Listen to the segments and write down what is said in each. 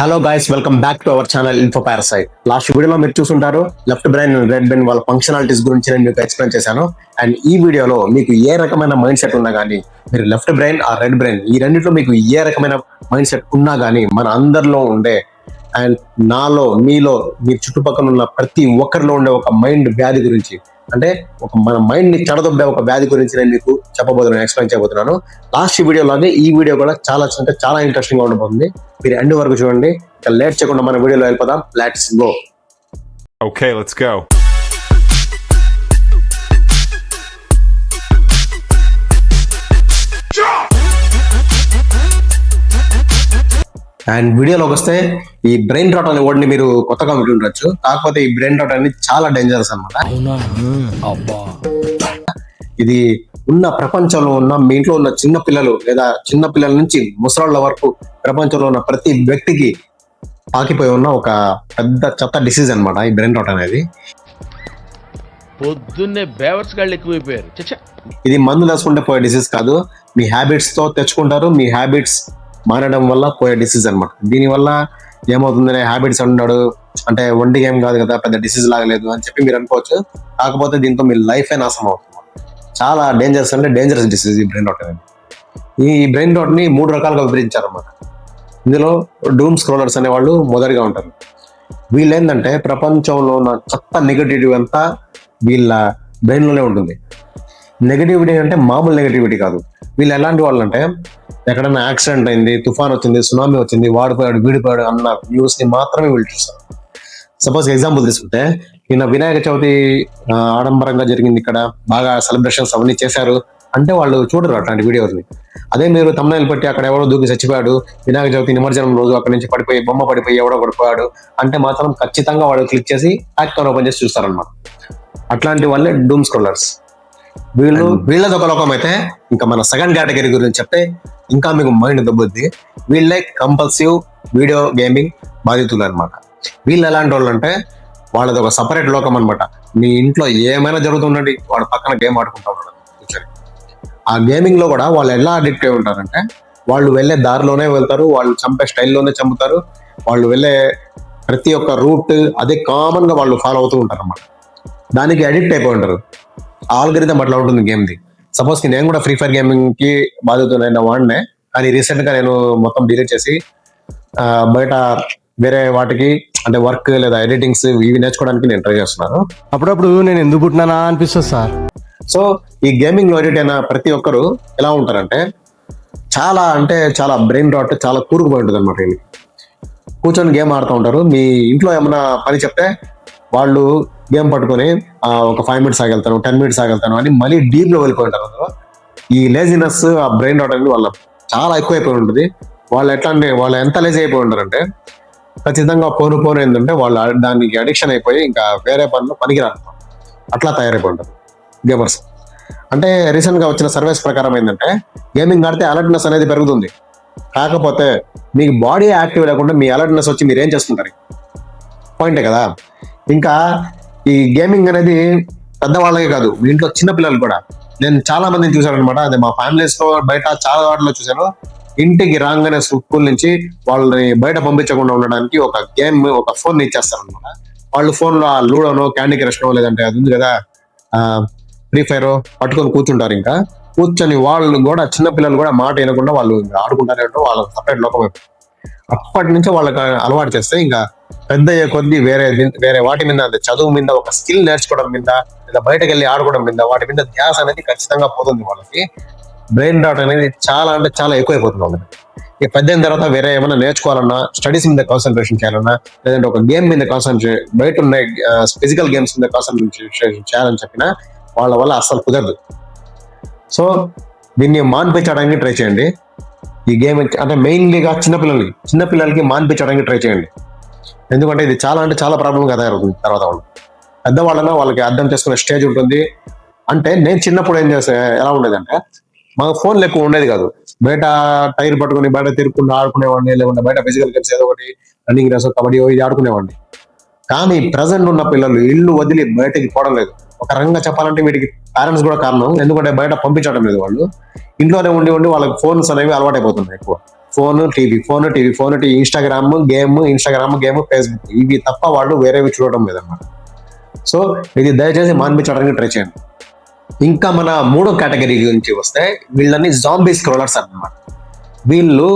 Hello guys, welcome back to our channel info parasite. Last వీడియోలో మీరు చూసుంటారు left brain and right brain వాళ్ళ functionalities గురించి నేను మీకు ఎక్స్ప్లెయిన్ చేశాను. అండ్ ఈ వీడియోలో మీకు ఏ రకమైన మైండ్ సెట్ ఉన్నా కానీ, మీరు లెఫ్ట్ బ్రెయిన్ ఆ రైట్ బ్రెయిన్ ఈ రెండింటిలో మీకు ఏ రకమైన మైండ్ సెట్ ఉన్నా కానీ, మన అందరిలో ఉండే అండ్ నాలో మీలో మీ చుట్టుపక్కల ఉన్న ప్రతి ఒక్కరిలో ఉండే ఒక మైండ్ వ్యాధి గురించి, అంటే మన మైండ్ ని చెడదొబ్బే ఒక వ్యాధి గురించి నేను మీకు చెప్పబోతున్నాను, ఎక్స్ప్లెయిన్ చేయబోతున్నాను. లాస్ట్ వీడియోలోనే ఈ వీడియో కూడా చాలా ఇంట్రెస్టింగ్ గా ఉండబోతుంది. మీరు ఎండ్ వరకు చూడండి. లేట్ చేయకుండా మన వీడియోలో వెళ్ళిపోదాం. Let's go. Okay, let's go. And వీడియోలోకి వస్తే, ఈ బ్రెయిన్ రాట్ అనే వర్డ్ ని మీరు కొత్తగా వింటుండొచ్చు. కాకపోతే ఈ బ్రెయిన్ రాట్ అనేది చాలా డేంజరస్ అన్నమాట. ఇది ఉన్న ప్రపంచంలో ఉన్న మీ ఇంట్లో ఉన్న చిన్న పిల్లలు లేదా చిన్న పిల్లల నుంచి ముసలాళ్ళ వరకు ప్రపంచంలో ఉన్న ప్రతి వ్యక్తికి పాకిపోయి ఉన్న ఒక పెద్ద చెత్త డిసీజ్ అన్నమాట ఈ బ్రెయిన్ రాట్ అనేది. పొద్దున్నే బేవర్స్ గాళ్ళు ఎక్కువైపోయారు. ఇది మందులు వేసుకుంటే పోయే డిసీజ్ కాదు, మీ హ్యాబిట్స్ తో తెచ్చుకుంటారు. మీ హ్యాబిట్స్ మారడం వల్ల పోయే డిసీజ్ అనమాట. దీనివల్ల ఏమవుతుందనే హ్యాబిట్స్ అంటున్నాడు అంటే ఒంటికి ఏం కాదు కదా, పెద్ద డిసీజ్ లాగలేదు అని చెప్పి మీరు అనుకోవచ్చు. కాకపోతే దీంతో మీ లైఫే నాశనం అవుతుంది. చాలా డేంజరస్, అంటే డేంజరస్ డిసీజ్ ఈ బ్రెయిన్ రాట్ అనేది. ఈ బ్రెయిన్ రాట్ ని 3 రకాలుగా విభజించారన్నమాట. ఇందులో డూమ్ స్క్రోలర్స్ అనే వాళ్ళు మొదటిగా ఉంటారు. వీళ్ళు ఏంటంటే ప్రపంచంలో ఉన్న చెత్త నెగటివిటీ అంతా వీళ్ళ బ్రెయిన్ లోనే ఉంటుంది. నెగటివిటీ అంటే మామూలు నెగటివిటీ కాదు. వీళ్ళు ఎలాంటి వాళ్ళు అంటే, ఎక్కడైనా యాక్సిడెంట్ అయింది, తుఫాన్ వచ్చింది, సునామీ వచ్చింది, వాడిపోయాడు వీడిపోయాడు అన్న న్యూస్ ని మాత్రమే వీళ్ళు చూస్తారు. సపోజ్ ఎగ్జాంపుల్ తీసుకుంటే, ఈయన వినాయక చవితి ఆడంబరంగా జరిగింది, ఇక్కడ బాగా సెలబ్రేషన్స్ అవన్నీ చేశారు అంటే వాళ్ళు చూడరు అట్లాంటి వీడియోస్ని. అదే మీరు తమ్నైల్ పెట్టి అక్కడ ఎవడో దూకి చచ్చిపోయాడు, వినాయక చవితి నిమజ్జనం రోజు అక్కడ నుంచి పడిపోయి బొమ్మ పడిపోయి ఎవడో పడిపోయాడు అంటే మాత్రం ఖచ్చితంగా వాడు క్లిక్ చేసి యాక్ట్ ఓపెన్ చేసి చూస్తారనమాట. అట్లాంటి వాళ్ళే డూమ్ స్క్రోలర్స్. వీళ్ళది ఒక లోకం. అయితే ఇంకా మన సెకండ్ కేటగిరీ గురించి చెప్తే ఇంకా మీకు మైండ్ దొబ్బుద్ది. వీళ్ళే కంపల్సివ్ వీడియో గేమింగ్ బాధితులు అనమాట. వీళ్ళు ఎలాంటి వాళ్ళు అంటే, వాళ్ళది ఒక సపరేట్ లోకం అనమాట. మీ ఇంట్లో ఏమైనా జరుగుతుందండి, వాడు పక్కన గేమ్ ఆడుకుంటా ఉన్నాడు కూర్చొని. ఆ గేమింగ్ లో కూడా వాళ్ళు ఎలా అడిక్ట్ అయి ఉంటారంటే, వాళ్ళు వెళ్ళే దారిలోనే వెళ్తారు, వాళ్ళు చంపే స్టైల్లోనే చంపుతారు, వాళ్ళు వెళ్ళే ప్రతి ఒక్క రూట్ అదే కామన్ గా వాళ్ళు ఫాలో అవుతూ ఉంటారు అన్నమాట. దానికి అడిక్ట్ అయిపోయి ఉంటారు. ఆల్గరిథం అట్లా ఉంటుంది గేమ్ది. సపోజ్ నేను కూడా ఫ్రీ ఫైర్ గేమింగ్ కి బాధితున్న వాడినే, కానీ రీసెంట్ గా నేను మొత్తం డిలీట్ చేసి బయట వేరే వాటికి అంటే వర్క్ లేదా ఎడిటింగ్స్ ఇవి నేర్చుకోవడానికి నేను ట్రై చేస్తున్నాను. అప్పుడప్పుడు నేను ఎందుకు పుట్టినానా అనిపిస్తుంది సార్. సో ఈ గేమింగ్ లో ఎడిట్ అయిన ప్రతి ఒక్కరు ఎలా ఉంటారంటే, చాలా అంటే చాలా బ్రెయిన్ రాట్ చాలా కూరుకుపోయి ఉంటుంది అనమాట. వీళ్ళు కూర్చొని గేమ్ ఆడుతూ ఉంటారు. మీ ఇంట్లో ఏమైనా పని చెప్తే వాళ్ళు గేమ్ పట్టుకొని ఒక 5 minutes ఆగెళ్తాను, 10 minutes ఆగెళ్తాను అని మళ్ళీ డీప్ లో వెళ్ళిపోయి ఉంటారు. అందులో ఈ లేజినెస్, ఆ బ్రెయిన్ రాట్ అనేది వాళ్ళ చాలా ఎక్కువైపోయి ఉంటుంది. వాళ్ళు ఎట్లా అంటే, వాళ్ళు ఎంత లేజీ అయిపోయి ఉంటారంటే, ఖచ్చితంగా పోను ఏంటంటే వాళ్ళు దానికి అడిక్షన్ అయిపోయి ఇంకా వేరే పనులు పనికిరారు, అట్లా తయారైపోయి ఉంటారు గేమర్స్. అంటే రీసెంట్ గా వచ్చిన సర్వేస్ ప్రకారం ఏంటంటే, గేమింగ్ ఆడితే అలర్ట్నెస్ అనేది పెరుగుతుంది. కాకపోతే మీకు బాడీ యాక్టివ్ లేకుండా మీ అలర్ట్నెస్ వచ్చి మీరు ఏం చేస్తుంటారు? పాయింటే కదా. ఇంకా ఈ గేమింగ్ అనేది పెద్దవాళ్ళకే కాదు, మీ ఇంట్లో చిన్న పిల్లలు కూడా. నేను చాలా మందిని చూశాను అనమాట. అదే మా ఫ్యామిలీస్ తో బయట చాలా వాటిలో చూశాను. ఇంటికి రాగానే స్కూల్ నుంచి వాళ్ళని బయట పంపించకుండా ఉండడానికి ఒక గేమ్, ఒక ఫోన్ ఇచ్చేస్తారు అనమాట. వాళ్ళు ఫోన్ లో లూడోనో, క్యాండీ క్రష్నో, లేదంటే అది ఉంది కదా ఫ్రీ ఫైర్ పట్టుకొని కూర్చుంటారు. ఇంకా కూర్చొని వాళ్ళు కూడా, చిన్న పిల్లలు కూడా మాట వినకుండా వాళ్ళు ఆడుకుంటారే, వాళ్ళ సపరేట్ లోకం. అప్పటి నుంచి వాళ్ళకి అలవాటు చేస్తే ఇంకా పెద్ద అయ్యే కొద్ది వేరే వాటి మీద, చదువు మీద, ఒక స్కిల్ నేర్చుకోవడం మీద, లేదా బయటకు వెళ్ళి ఆడుకోవడం మీద, వాటి మీద ధ్యాస అనేది ఖచ్చితంగా పోతుంది. వాళ్ళకి బ్రెయిన్ రాట్ అనేది చాలా అంటే చాలా ఎక్కువైపోతుంది వాళ్ళకి. ఇక పెద్ద అయిన తర్వాత వేరే ఏమైనా నేర్చుకోవాలన్నా, స్టడీస్ మీద కాన్సన్ట్రేషన్ చేయాలన్నా, లేదంటే ఒక గేమ్ మీద కాన్సన్ట్రేట్, బయట ఉన్న ఫిజికల్ గేమ్స్ మీద కాన్సన్ట్రేషన్ చేయాలని చెప్పినా వాళ్ళ వల్ల అస్సలు కుదరదు. సో దీన్ని మాన్పించడానికి ట్రై చేయండి. ఈ గేమ్ అంటే మెయిన్లీగా చిన్నపిల్లలకి మాన్పించడానికి ట్రై చేయండి. ఎందుకంటే ఇది చాలా అంటే చాలా ప్రాబ్లంగా తయారవుతుంది తర్వాత వాళ్ళు. పెద్దవాళ్ళన వాళ్ళకి అర్థం చేసుకునే స్టేజ్ ఉంటుంది. అంటే నేను చిన్నప్పుడు ఏం చేస్తే ఎలా ఉండేదంటే, మాకు ఫోన్లు ఎక్కువ ఉండేది కాదు. బయట టైర్ పట్టుకుని బయట తిరుక్కుంటూ ఆడుకునేవాడిని, లేకుంటే బయట ఫిజికల్ గేమ్స్ ఏదో ఒకటి రన్నింగ్ రేస్, కబడ్డీ ఇది ఆడుకునేవాడిని. కానీ ప్రజెంట్ ఉన్న పిల్లలు ఇల్లు వదిలి బయటకి పోవడం లేదు. ఒక రకంగా చెప్పాలంటే వీటికి పేరెంట్స్ కూడా కారణం. ఎందుకంటే బయట పంపించడం లేదు. వాళ్ళు ఇంట్లోనే ఉండి వాళ్ళకి ఫోన్స్ అనేవి అలవాటైపోతున్నాయి ఎక్కువ. Phone TV, Instagram game, Facebook, ఇవి తప్ప వాళ్ళు వేరేవి చూడడం లేదన్నమాట. సో ఇది దయచేసి మాన్పించడానికి ట్రై చేయండి. ఇంకా మన మూడో కేటగిరీ గురించి వస్తే వీళ్ళని జాంబీ స్క్రోలర్స్ అన్నమాట. వీళ్ళు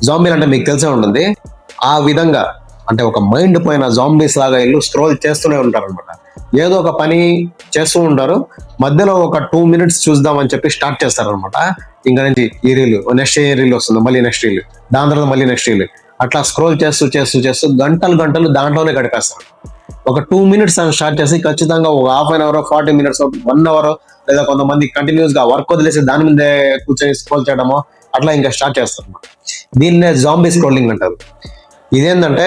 జాంబీలు అంటే మీకు తెలిసే ఉంటుంది. ఆ విధంగా అంటే ఒక మైండ్ పోయిన జాంబీస్ లాగా వీళ్ళు స్క్రోల్ చేస్తూనే ఉంటారు అనమాట. ఏదో ఒక పని చేస్తూ ఉంటారు, మధ్యలో ఒక 2 minutes చూద్దామని చెప్పి స్టార్ట్ చేస్తారనమాట. ఇంకా నుంచి ఈ రీల్, నెక్స్ట్ ఏ రీల్ వస్తుంది, మళ్ళీ నెక్స్ట్ రీల్, దాని తర్వాత మళ్ళీ నెక్స్ట్ రీల్, అట్లా స్క్రోల్ చేస్తూ గంటలు దాంట్లోనే గడిపేస్తారు. ఒక 2 minutes అని స్టార్ట్ చేసి ఖచ్చితంగా ఒక half an hour, 40 minutes, 1 hour, లేదా కొంతమంది కంటిన్యూస్ గా వర్క్ వదిలేసి దాని మీదే కూర్చొని స్క్రోల్ చేయడమో అట్లా ఇంకా స్టార్ట్ చేస్తారు. దీన్నే జాంబీ స్క్రోలింగ్ అంటారు. ఇదేంటంటే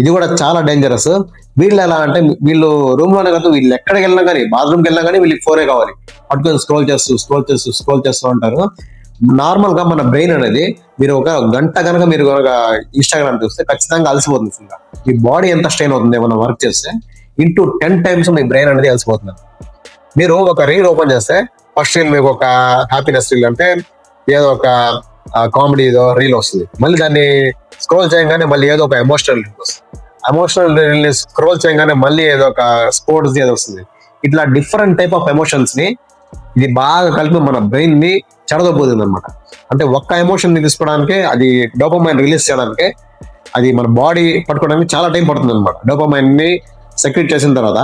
ఇది కూడా చాలా డేంజరస్. వీళ్ళు ఎలా అంటే వీళ్ళు రూమ్ లోనే కాదు, వీళ్ళు ఎక్కడికి వెళ్ళినా కానీ, బాత్రూమ్కి వెళ్ళినా కానీ వీళ్ళకి ఫోనే కావాలి. పట్టుకొని స్క్రోల్ చేస్తూ ఉంటారు. నార్మల్ గా మన బ్రెయిన్ అనేది మీరు ఒక గంట కనుక మీరు ఇన్స్టాగ్రామ్ చూస్తే ఖచ్చితంగా అలసిపోతుంది. ఫుల్గా మీ బాడీ ఎంత స్ట్రెయిన్ అవుతుంది ఏమైనా వర్క్ చేస్తే, ఇంటూ 10 times మీ బ్రెయిన్ అనేది అలసిపోతుంది. మీరు ఒక రీల్ ఓపెన్ చేస్తే ఫస్ట్ రీల్ మీకు ఒక హ్యాపీనెస్ రీల్, అంటే ఏదో ఒక కామెడీ ఏదో రీల్ వస్తుంది. మళ్ళీ దాన్ని స్క్రోల్ చేయగానే మళ్ళీ ఏదో ఒక ఎమోషనల్ రీల్ వస్తుంది. ఎమోషనల్ రీల్ స్క్రోల్ చేయగానే మళ్ళీ ఏదో ఒక స్పోర్ట్స్ ఏదో వస్తుంది. ఇట్లా డిఫరెంట్ టైప్ ఆఫ్ ఎమోషన్స్ ని ఇది బాగా కలిపి మన బ్రెయిన్ ని చెడదపోతుంది అనమాట. అంటే ఒక్క ఎమోషన్ ని తీసుకోవడానికి, అది డోపమైన్ రిలీజ్ చేయడానికి, అది మన బాడీ పట్టుకోవడానికి చాలా టైం పడుతుంది అనమాట. డోపమైన్ ని సెక్రెట్ చేసిన తర్వాత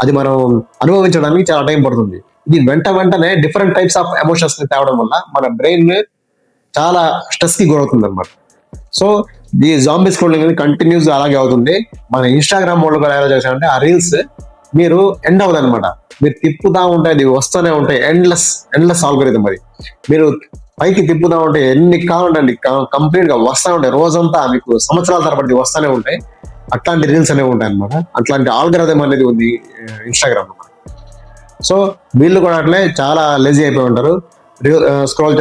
అది మనం అనుభవించడానికి చాలా టైం పడుతుంది. ఇది వెంటనే డిఫరెంట్ టైప్స్ ఆఫ్ ఎమోషన్స్ ని తేవడం వల్ల మన బ్రెయిన్ చాలా స్ట్రెస్ కి గురవుతుంది అనమాట. సో ఈ జాంబీ స్క్రోలింగ్ అనేది కంటిన్యూస్ అలాగే అవుతుంది. మన ఇన్స్టాగ్రామ్ వాళ్ళు కూడా ఎలా చేశారంటే ఆ రీల్స్ మీరు ఎండ్ అవ్వదు అనమాట. మీరు తిప్పుతా ఉంటే అది వస్తూనే ఉంటాయి. ఎండ్లెస్ ఆల్గోరిథం అది. మీరు పైకి తిప్పుతా ఉంటే ఎన్ని కావాలండి కంప్లీట్ గా వస్తూ ఉంటాయి. రోజంతా మీకు సంవత్సరాల తరబడి వస్తూనే ఉంటాయి. అట్లాంటి రీల్స్ అనేవి ఉంటాయి అనమాట. అట్లాంటి ఆల్గోరిథం అనేది ఉంది ఇన్స్టాగ్రామ్ లో. సో వీళ్ళు కూడా అట్లే చాలా లేజీ అయిపోయి ఉంటారు. స్క్రోల్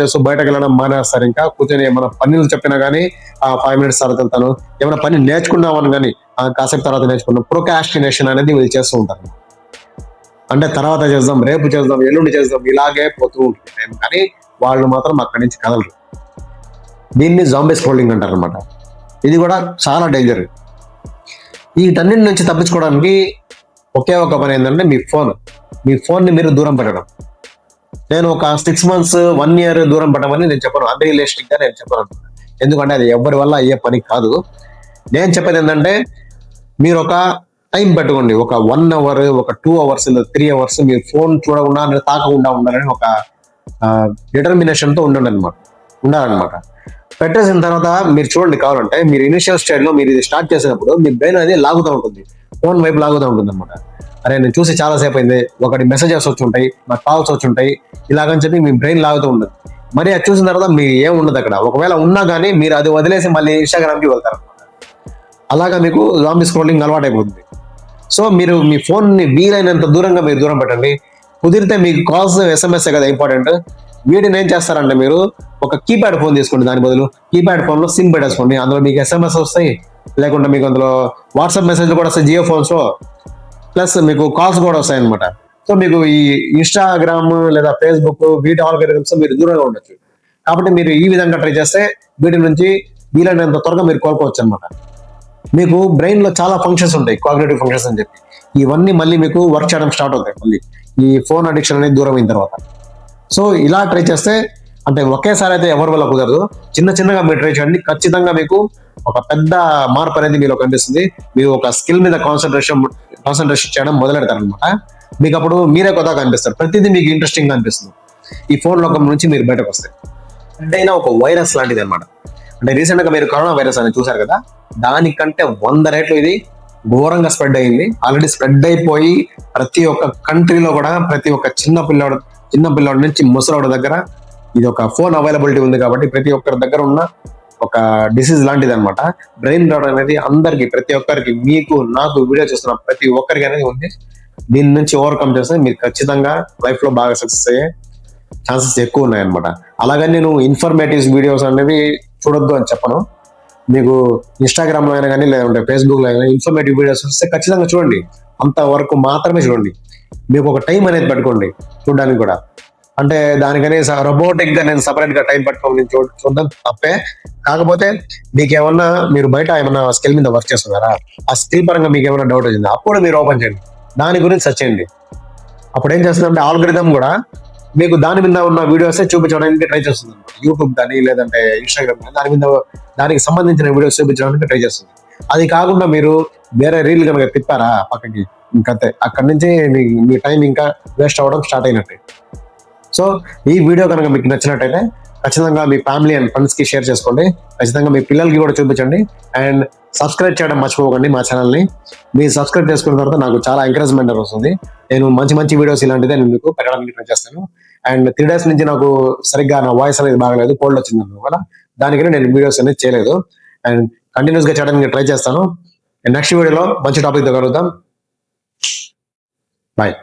చేస్తూ బయటకు వెళ్ళడం మానేస్తారు. ఇంకా కూర్చొని ఏమైనా పనులు చెప్పినా కానీ 5 minutes తర్వాత వెళ్తాను, ఏమైనా పని నేర్చుకున్నామని కానీ కాసేపు తర్వాత నేర్చుకున్నాం, ప్రొకాస్టినేషన్ అనేది వీళ్ళు చేస్తూ ఉంటారు. అంటే తర్వాత చేద్దాం, రేపు చేద్దాం, ఎల్లుండి చేద్దాం, ఇలాగే పోతూ ఉంటుంది టైం. కానీ వాళ్ళు మాత్రం అక్కడి నుంచి కదలరు. దీన్ని జాంబీ స్క్రోలింగ్ అంటారు అనమాట. ఇది కూడా చాలా డేంజర్. వీటన్నిటి నుంచి తప్పించుకోవడానికి ఒకే ఒక పని ఏంటంటే మీ ఫోన్ ని మీరు దూరం పెట్టడం. నేను ఒక 6 months, 1 year దూరం పెట్టమని నేను చెప్పను. అన్రియలిస్టిక్ గా నేను చెప్పను, ఎందుకంటే అది ఎవరి వల్ల అయ్యే పని కాదు. నేను చెప్పేది ఏంటంటే మీరు ఒక టైం పెట్టుకోండి. ఒక 1 hour, ఒక 2 hours, 3 hours మీరు ఫోన్ చూడకుండా తాకకుండా ఉండాలని ఒక డిటర్మినేషన్ తో ఉండాలన్నమాట. పెట్టేసిన తర్వాత మీరు చూడండి, కావాలంటే మీరు ఇనిషియల్ స్టేజ్ లో మీరు ఇది స్టార్ట్ చేసినప్పుడు మీ బ్రెయిన్ అనేది లాగుతూ ఉంటుంది, ఫోన్ వైపు లాగుతూ ఉంటుంది అనమాట. అరే నేను చూసి చాలా సేపు అయింది, ఒకటి మెసేజెస్ వచ్చి ఉంటాయి, నాకు కాల్స్ వచ్చి ఉంటాయి, ఇలాగని చెప్పి మీ బ్రెయిన్ లాగుతూ ఉంటుంది. మరి అది చూసిన తర్వాత మీరు ఏం ఉండదు అక్కడ. ఒకవేళ ఉన్నా కానీ మీరు అది వదిలేసి మళ్ళీ ఇన్స్టాగ్రామ్ కి వెళ్తారు. అలాగా మీకు జాంబీ స్క్రోలింగ్ అలవాటు అయిపోతుంది. సో మీరు మీ ఫోన్ ని వీలైనంత దూరంగా మీరు దూరం పెట్టండి. కుదిరితే మీకు కాల్స్, SMS కదా ఇంపార్టెంట్. వీటిని ఏం చేస్తారంటే మీరు ఒక కీప్యాడ్ ఫోన్ తీసుకోండి. దాని బదులు కీప్యాడ్ ఫోన్ లో సిమ్ పెట్టేసుకోండి. అందులో మీకు SMS వస్తాయి, లేకుంటే మీకు అందులో వాట్సాప్ మెసేజ్లు కూడా వస్తాయి జియో ఫోన్స్ లో, ప్లస్ మీకు కాల్స్ కూడా వస్తాయి అనమాట. సో మీకు ఈ ఇన్స్టాగ్రామ్ లేదా ఫేస్బుక్ వీటి ఆల్గోరిథమ్స్ మీరు దూరంగా ఉండొచ్చు. కాబట్టి మీరు ఈ విధంగా ట్రై చేస్తే వీటి నుంచి వీలైనంత త్వరగా మీరు కోలుకోవచ్చు అనమాట. మీకు బ్రెయిన్ లో చాలా ఫంక్షన్స్ ఉంటాయి, కాగ్నిటివ్ ఫంక్షన్స్ అని చెప్పి. ఇవన్నీ మళ్ళీ మీకు వర్క్ చేయడం స్టార్ట్ అవుతాయి మళ్ళీ ఈ ఫోన్ అడిక్షన్ అనేది దూరం అయిన తర్వాత. సో ఇలా ట్రై చేస్తే, అంటే ఒకేసారి అయితే ఎవరి వల్ల కుదరదు, చిన్నగా మీరు ట్రై చేయండి. ఖచ్చితంగా మీకు ఒక పెద్ద మార్పు అనేది మీలో కనిపిస్తుంది. మీరు ఒక స్కిల్ మీద కాన్సన్ట్రేషన్ చేయడం మొదలెడతారు అనమాట. మీకు అప్పుడు మీరే కొత్తగా కనిపిస్తారు, ప్రతిదీ మీకు ఇంట్రెస్టింగ్ గా అనిపిస్తుంది. ఈ ఫోన్ లోకం నుంచి మీరు బయటకు వస్తాయి. అంటే ఒక వైరస్ లాంటిది అనమాట. అంటే రీసెంట్ గా మీరు కరోనా వైరస్ అని చూసారు కదా, దానికంటే 100 రెట్లు ఇది ఘోరంగా స్ప్రెడ్ అయింది. ఆల్రెడీ స్ప్రెడ్ అయిపోయి ప్రతి ఒక్క కంట్రీలో కూడా ప్రతి ఒక్క చిన్న పిల్లోడి నుంచి ముసలోడి దగ్గర ఇది ఒక ఫోన్ అవైలబిలిటీ ఉంది. కాబట్టి ప్రతి ఒక్కరి దగ్గర ఉన్న ఒక డిసీజ్ లాంటిది అనమాట. బ్రెయిన్ డ్రాట్ అనేది అందరికి, ప్రతి ఒక్కరికి, మీకు, నాకు, వీడియో చూస్తున్న ప్రతి ఒక్కరికి అనేది ఉంది. దీని నుంచి ఓవర్కమ్ చేస్తే మీరు ఖచ్చితంగా లైఫ్ లో బాగా సక్సెస్ అయ్యే ఛాన్సెస్ ఎక్కువ ఉన్నాయన్నమాట. అలాగని నేను ఇన్ఫర్మేటివ్ వీడియోస్ అనేవి చూడొద్దు అని చెప్పను. మీకు ఇన్స్టాగ్రామ్ లో అయినా కానీ, లేదంటే ఫేస్బుక్ లో అయినా ఇన్ఫర్మేటివ్ వీడియోస్ వస్తే ఖచ్చితంగా చూడండి. అంత వరకు మాత్రమే చూడండి. మీకు ఒక టైం అనేది పెట్టుకోండి చూడడానికి కూడా. అంటే దానికని రోబోటిక్ గా నేను సపరేట్ గా టైం పట్టుకోని నేను చూడడం తప్పే. కాకపోతే మీకు ఏమన్నా మీరు బయట ఏమన్నా స్కిల్ మీద వర్క్ చేస్తున్నారా, ఆ స్కిల్ పరంగా మీకు ఏమైనా డౌట్ వచ్చింది అప్పుడు మీరు ఓపెన్ చేయండి, దాని గురించి సెర్చ్ చేయండి. అప్పుడు ఏం చేస్తుందంటే ఆల్గోరిథం కూడా మీకు దాని మీద ఉన్న వీడియోస్ చూపించడానికి ట్రై చేస్తుంది. యూట్యూబ్ కానీ లేదంటే ఇన్స్టాగ్రామ్ కానీ దాని మీద దానికి సంబంధించిన వీడియోస్ చూపించడానికి ట్రై చేస్తుంది. అది కాకుండా మీరు వేరే రీల్ కనుక తిప్పారా పక్కకి, ఇంకంతే, అక్కడి నుంచి మీ టైం ఇంకా వేస్ట్ అవ్వడం స్టార్ట్ అయినట్టే. సో ఈ వీడియో కనుక మీకు నచ్చినట్టయితే ఖచ్చితంగా మీ ఫ్యామిలీ అండ్ ఫ్రెండ్స్ కి షేర్ చేసుకోండి. ఖచ్చితంగా మీ పిల్లలకి కూడా చూపించండి. అండ్ సబ్స్క్రైబ్ చేయడం మర్చిపోకండి మా ఛానల్ని. మీరు సబ్స్క్రైబ్ చేసుకున్న తర్వాత నాకు చాలా ఎంకరేజ్మెంట్ వస్తుంది. నేను మంచి మంచి వీడియోస్ ఇలాంటిదే నేను మీకు పెట్టడానికి ట్రై చేస్తాను. అండ్ 3 days నుంచి నాకు సరిగ్గా నా వాయిస్ అనేది బాగలేదు, కోల్డ్ వచ్చింది అందువల్ల దానికని నేను వీడియోస్ అనేది చేయలేదు. అండ్ కంటిన్యూస్ గా చేయడానికి ట్రై చేస్తాను. నెక్స్ట్ వీడియోలో మంచి టాపిక్ తో కలుద్దాం. బాయ్.